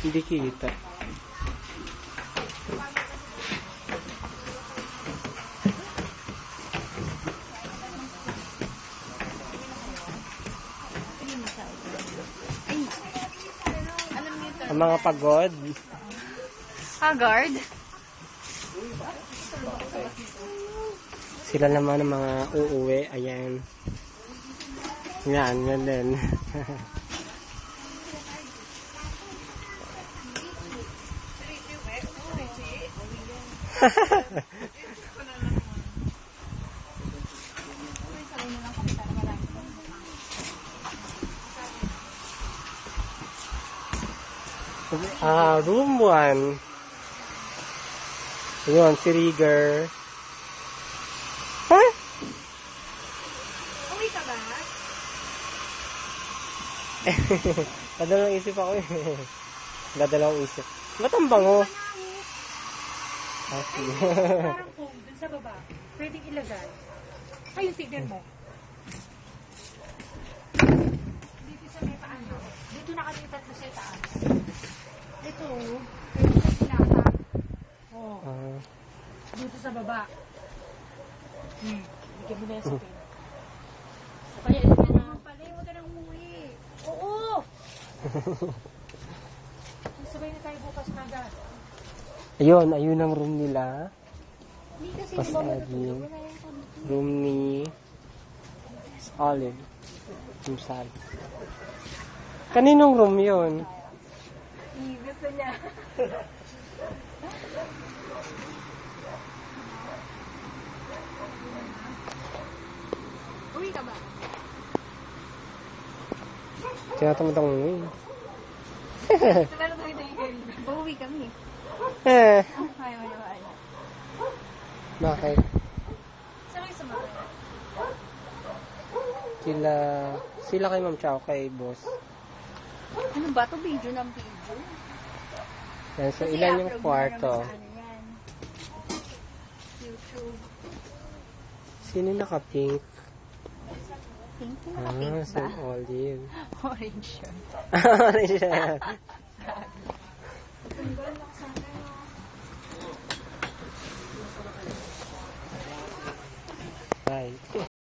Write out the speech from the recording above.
Hindi kita. Ang mga pagod. Haggard? Sila naman ang mga uuwi. Ayan. Yan, yan din. Room 1. Yun, si Rieger. Ha? Uwi ka ba? Dadalawang isip ako eh. Dadalawang isip. Ba't ang bango? Parang home, dun sa baba. Pwedeng ilagay. Ayun, tignan mo. Dito sa may paano. Dito nakalipat mo sa taas. Ito, pwede sa sinata. Oh. Dito sa baba. Bigyan mo na yung sakin. Kaya ito naman pala, huwag ka nang umuwi. Oo! Sabay na tayo bukas na agad. Ayun ang room nila. Hindi kasi Pasagin. Room ni Olive. Room Sally. Kaninong room yun? gusto niya. Uwi ka ba? Tinatamad mo yun. Uuwi kami. Eh, Ay, wala. bakit? Saan kayo sumakay? Sila kay Ma'am Chow, kay boss. Ano ba ito? Video ng video? Yan, so ilan yung kwarto? YouTube. Sino naka-pink? Pink? Pink Si ba? Olive. Orange yun. Orange siya.